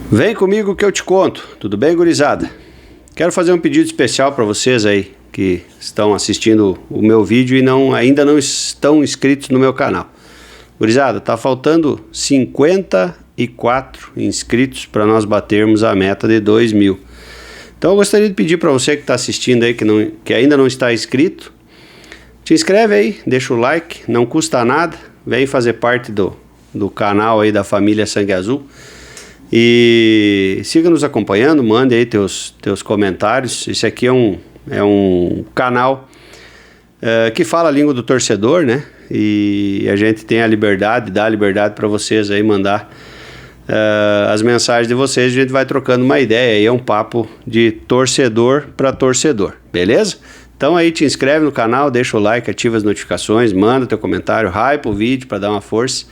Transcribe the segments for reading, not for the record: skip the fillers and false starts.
Vem comigo que eu te conto. Tudo bem, gurizada? Quero fazer um pedido especial para vocês aí que estão assistindo o meu vídeo e ainda não estão inscritos no meu canal. Gurizada, tá faltando 54 inscritos para nós batermos a meta de 2.000. Então eu gostaria de pedir para você que está assistindo aí, que ainda não está inscrito, te inscreve aí, deixa o like, não custa nada, vem fazer parte do canal aí da família Sangue Azul. E siga nos acompanhando, mande aí teus comentários. Esse aqui é um canal que fala a língua do torcedor, né? E a gente tem a liberdade, dá a liberdade para vocês aí mandar as mensagens de vocês. A gente vai trocando uma ideia aí, é um papo de torcedor para torcedor, beleza? Então aí te inscreve no canal, deixa o like, ativa as notificações, manda teu comentário, hypa o vídeo para dar uma força.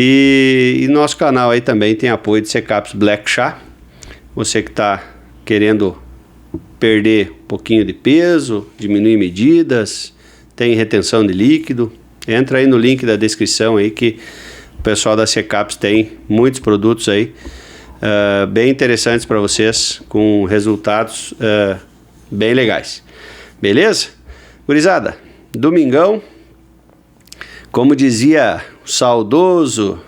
E nosso canal aí também tem apoio de Secaps Black Chá. Você que está querendo perder um pouquinho de peso, diminuir medidas, tem retenção de líquido, entra aí no link da descrição aí que o pessoal da Secaps tem muitos produtos aí bem interessantes para vocês, com resultados bem legais. Beleza? Gurizada, domingão, como dizia o saudoso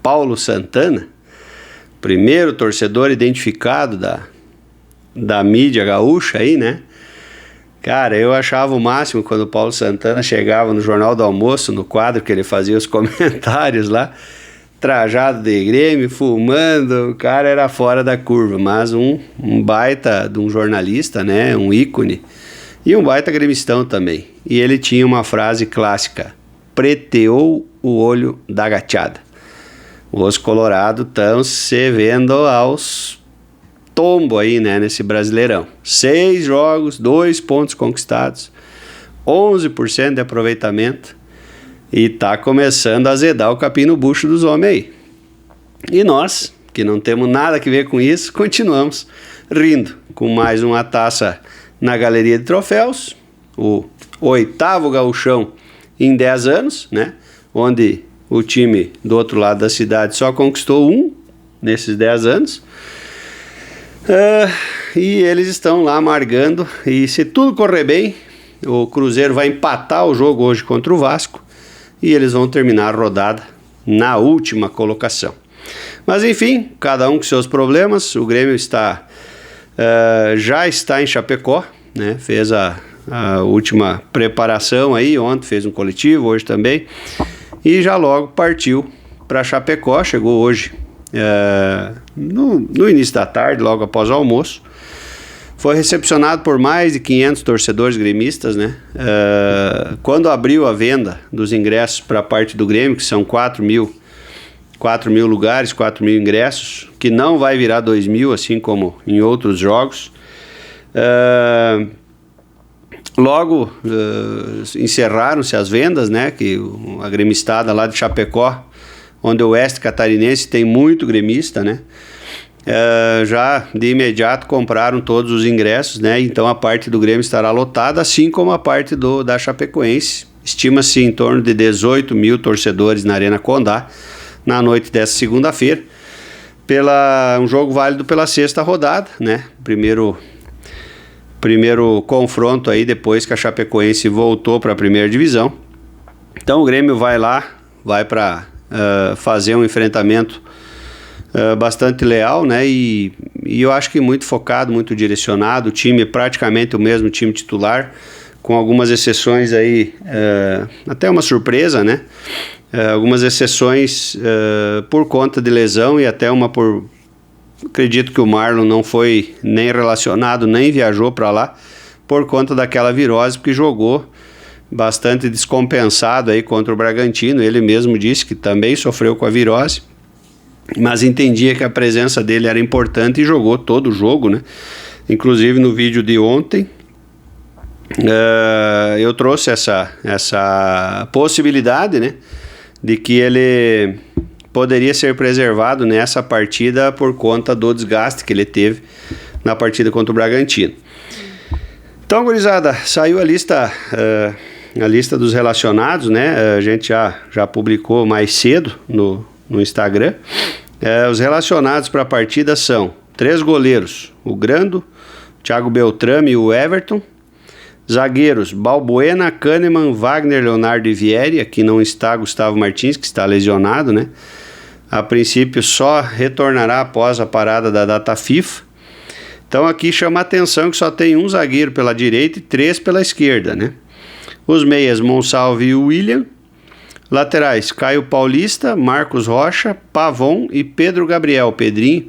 Paulo Santana, primeiro torcedor identificado da mídia gaúcha aí, né? Cara, eu achava o máximo quando o Paulo Santana chegava no Jornal do Almoço, no quadro que ele fazia os comentários lá, trajado de Grêmio, fumando, o cara era fora da curva, mas um baita de um jornalista, né? Um ícone. E um baita gremistão também. E ele tinha uma frase clássica: preteou o olho da gachada. Os colorados estão se vendo aos tombos aí, né, nesse Brasileirão. 6 jogos, 2 pontos conquistados, 11% de aproveitamento. E tá começando a azedar o capim no bucho dos homens aí. E nós, que não temos nada a ver com isso, continuamos rindo com mais uma taça na galeria de troféus, o 8º gauchão em 10 anos, né? Onde o time do outro lado da cidade só conquistou um nesses 10 anos. E eles estão lá amargando, e se tudo correr bem, o Cruzeiro vai empatar o jogo hoje contra o Vasco e eles vão terminar a rodada na última colocação. Mas enfim, cada um com seus problemas. O Grêmio já está em Chapecó, né? Fez a última preparação aí, ontem fez um coletivo, hoje também, e já logo partiu para Chapecó. Chegou hoje no início da tarde, logo após o almoço. Foi recepcionado por mais de 500 torcedores gremistas, né? Quando abriu a venda dos ingressos para a parte do Grêmio, que são 4.000 lugares, 4.000 ingressos, que não vai virar 2.000, assim como em outros jogos. Logo encerraram-se as vendas, né? Que a gremistada lá de Chapecó, onde o oeste catarinense tem muito gremista, né? Já de imediato compraram todos os ingressos, né? Então a parte do Grêmio estará lotada, assim como a parte da Chapecoense. Estima-se em torno de 18.000 torcedores na Arena Condá na noite dessa segunda-feira, um jogo válido pela 6ª rodada, né? Primeiro confronto aí depois que a Chapecoense voltou para a primeira divisão. Então o Grêmio vai para fazer um enfrentamento bastante leal, né? E eu acho que muito focado, muito direcionado. O time é praticamente o mesmo time titular, com algumas exceções aí, até uma surpresa, né? Algumas exceções por conta de lesão e até acredito que o Marlon não foi nem relacionado, nem viajou para lá por conta daquela virose, porque jogou bastante descompensado aí contra o Bragantino. Ele mesmo disse que também sofreu com a virose, mas entendia que a presença dele era importante e jogou todo o jogo, né? Inclusive no vídeo de ontem eu trouxe essa possibilidade, né, de que ele poderia ser preservado nessa partida por conta do desgaste que ele teve na partida contra o Bragantino. Então, gurizada, saiu a lista dos relacionados, né? A gente já publicou mais cedo no Instagram. Os relacionados para a partida são 3 goleiros, o Grando, Thiago Beltrame e o Everton. Zagueiros, Balbuena, Kahneman, Wagner, Leonardo e Vieri. Aqui não está Gustavo Martins, que está lesionado, né? A princípio só retornará após a parada da data FIFA. Então aqui chama a atenção que só tem um zagueiro pela direita e 3 pela esquerda, né? Os meias, Monsalve e William. Laterais, Caio Paulista, Marcos Rocha, Pavon e Pedro Gabriel. Pedrinho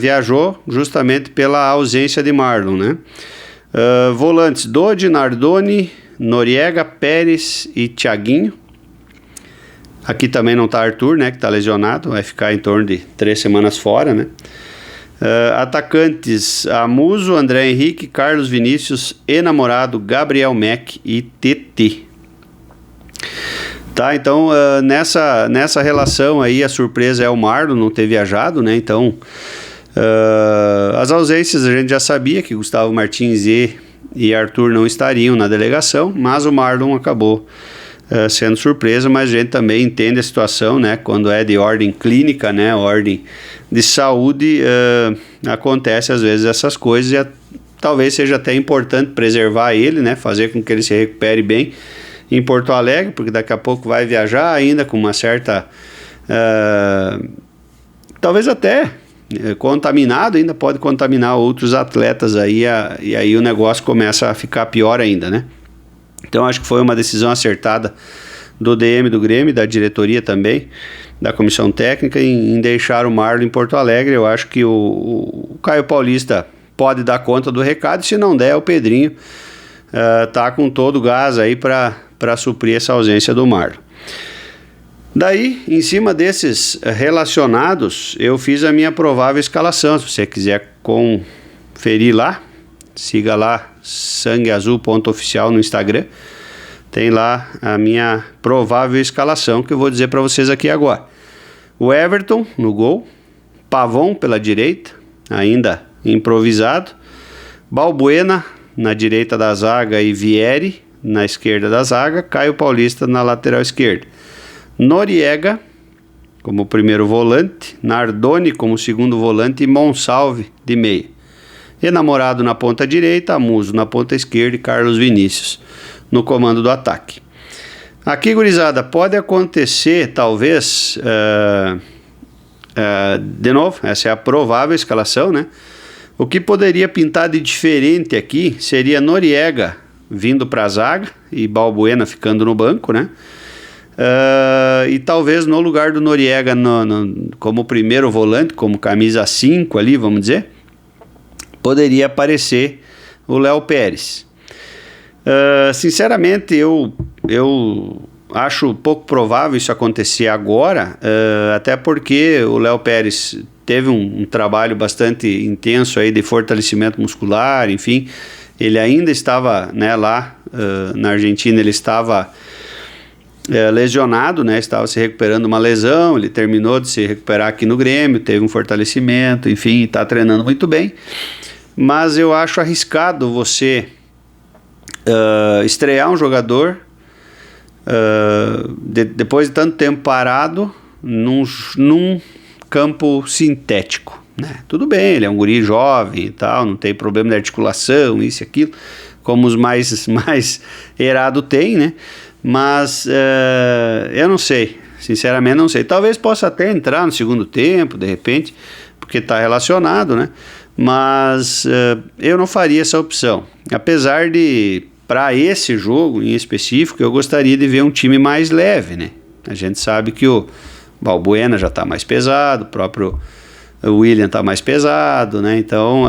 viajou justamente pela ausência de Marlon, né? Volantes, Dodi, Nardoni, Noriega, Pérez e Thiaguinho. Aqui também não está Arthur, né, que está lesionado, vai ficar em torno de 3 semanas fora, né? Atacantes, Amuso, André Henrique, Carlos Vinícius, Enamorado, Gabriel Mack e TT. Tá, então nessa relação aí a surpresa é o Marlon não ter viajado, né? Então as ausências a gente já sabia que Gustavo Martins e Arthur não estariam na delegação, mas o Marlon acabou sendo surpresa, mas a gente também entende a situação, né? Quando é de ordem clínica, né? Ordem de saúde, acontece às vezes essas coisas e talvez seja até importante preservar ele, né? Fazer com que ele se recupere bem em Porto Alegre, porque daqui a pouco vai viajar ainda com uma certa talvez até contaminado, ainda pode contaminar outros atletas aí, e aí o negócio começa a ficar pior ainda, né? Então acho que foi uma decisão acertada do DM do Grêmio, da diretoria também, da comissão técnica, em deixar o Marlon em Porto Alegre. Eu acho que o Caio Paulista pode dar conta do recado, e se não der, o Pedrinho tá com todo o gás aí para suprir essa ausência do Marlon. Daí, em cima desses relacionados, eu fiz a minha provável escalação. Se você quiser conferir lá, siga lá sangueazul.oficial no Instagram. Tem lá a minha provável escalação que eu vou dizer para vocês aqui agora. O Everton no gol, Pavon pela direita, ainda improvisado, Balbuena na direita da zaga e Vieri na esquerda da zaga, Caio Paulista na lateral esquerda. Noriega como primeiro volante, Nardoni como segundo volante e Monsalve de meia. Enamorado na ponta direita, Amuso na ponta esquerda e Carlos Vinícius no comando do ataque. Aqui, gurizada, pode acontecer, talvez, de novo, essa é a provável escalação, né? O que poderia pintar de diferente aqui seria Noriega vindo para a zaga e Balbuena ficando no banco, né? E talvez no lugar do Noriega como primeiro volante, como camisa 5 ali, vamos dizer, poderia aparecer o Léo Pérez. Sinceramente, eu acho pouco provável isso acontecer agora, até porque o Léo Pérez teve um trabalho bastante intenso aí de fortalecimento muscular, enfim, ele ainda estava, né, lá na Argentina, ele estava lesionado, né, estava se recuperando uma lesão, ele terminou de se recuperar aqui no Grêmio, teve um fortalecimento, enfim, está treinando muito bem, mas eu acho arriscado você estrear um jogador depois de tanto tempo parado num campo sintético, né? Tudo bem, ele é um guri jovem e tal, não tem problema de articulação, isso e aquilo, como os mais errado tem, né? Mas eu não sei, sinceramente não sei. Talvez possa até entrar no segundo tempo, de repente, porque está relacionado, né? Mas eu não faria essa opção. Apesar de, para esse jogo em específico, eu gostaria de ver um time mais leve, né? A gente sabe que o Balbuena já está mais pesado, o próprio William está mais pesado, né? Então,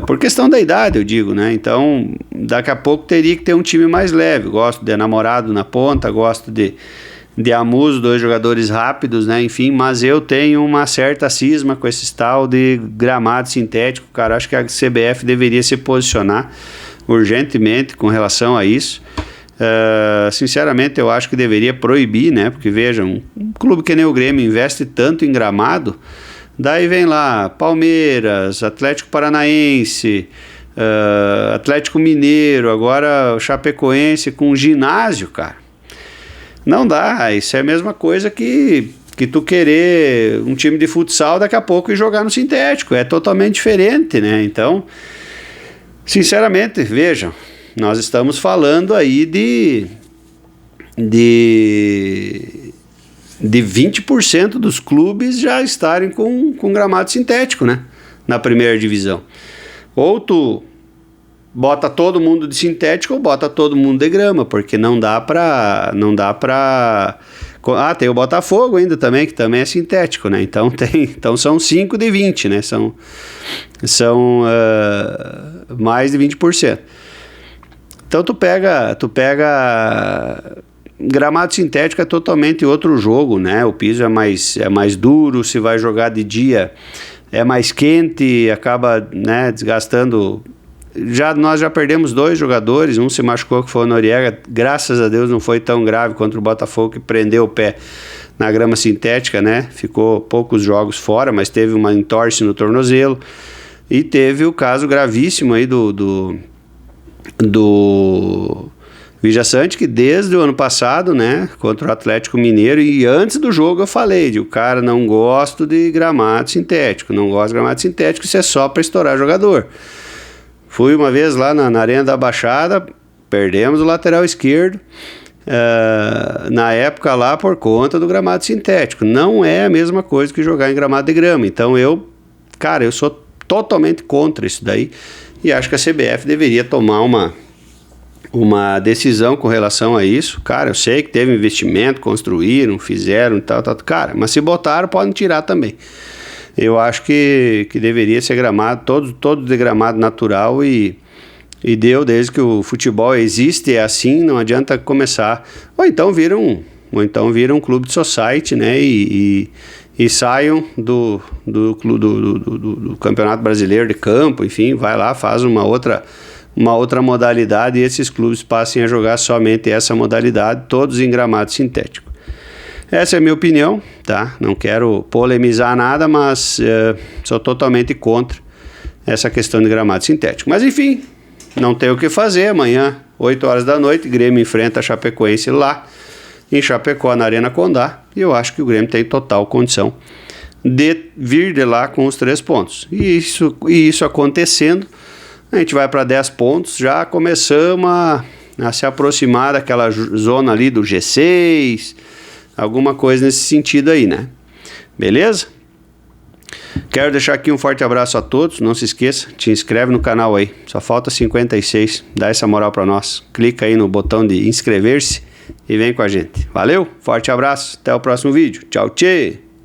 por questão da idade, eu digo, né? Então, daqui a pouco teria que ter um time mais leve. Gosto de Enamorado na ponta, gosto de Amuso, 2 jogadores rápidos, né? Enfim, mas eu tenho uma certa cisma com esse tal de gramado sintético, cara. Acho que a CBF deveria se posicionar urgentemente com relação a isso. Sinceramente, eu acho que deveria proibir, né? Porque vejam, um clube que nem o Grêmio investe tanto em gramado, daí vem lá Palmeiras, Atlético Paranaense, Atlético Mineiro, agora o Chapecoense com ginásio, cara. Não dá, isso é a mesma coisa que que tu querer um time de futsal daqui a pouco e jogar no sintético. É totalmente diferente, né? Então, sinceramente, vejam, nós estamos falando aí de 20% dos clubes já estarem com gramado sintético, né? Na primeira divisão. Ou tu bota todo mundo de sintético ou bota todo mundo de grama, porque não dá pra... Ah, tem o Botafogo ainda também, que também é sintético, né? Então são 5 de 20, né? São mais de 20%. Então tu pega gramado sintético, é totalmente outro jogo, né? O piso é mais duro, se vai jogar de dia é mais quente, acaba, né, desgastando. Nós já perdemos 2 jogadores, um se machucou, que foi o Noriega, graças a Deus não foi tão grave contra o Botafogo, que prendeu o pé na grama sintética, né? Ficou poucos jogos fora, mas teve uma entorse no tornozelo. E teve o caso gravíssimo aí do Vijaçante, que desde o ano passado, né, contra o Atlético Mineiro, e antes do jogo eu falei o cara não gosta de gramado sintético, isso é só para estourar jogador. Fui uma vez lá na Arena da Baixada, perdemos o lateral esquerdo, na época lá por conta do gramado sintético. Não é a mesma coisa que jogar em gramado de grama. Então eu sou totalmente contra isso daí, e acho que a CBF deveria tomar uma decisão com relação a isso. Cara, eu sei que teve investimento, construíram, fizeram e tal, cara, mas se botaram, podem tirar também. Eu acho que deveria ser gramado, todo de gramado natural, e desde que o futebol existe, é assim, não adianta começar. Ou então viram um clube de society, né, e saiam do Campeonato Brasileiro de Campo, enfim, vai lá, faz uma outra modalidade, e esses clubes passem a jogar somente essa modalidade, todos em gramado sintético. Essa é a minha opinião, tá? Não quero polemizar nada, mas sou totalmente contra essa questão de gramado sintético. Mas enfim, não tem o que fazer. Amanhã, 8 horas da noite, Grêmio enfrenta a Chapecoense lá em Chapecó, na Arena Condá, e eu acho que o Grêmio tem total condição de vir de lá com os 3 pontos. E isso acontecendo, a gente vai para 10 pontos, já começamos a se aproximar daquela zona ali do G6, alguma coisa nesse sentido aí, né? Beleza? Quero deixar aqui um forte abraço a todos. Não se esqueça, te inscreve no canal aí. Só falta 56. Dá essa moral para nós. Clica aí no botão de inscrever-se e vem com a gente. Valeu, forte abraço, até o próximo vídeo. Tchau, tchê!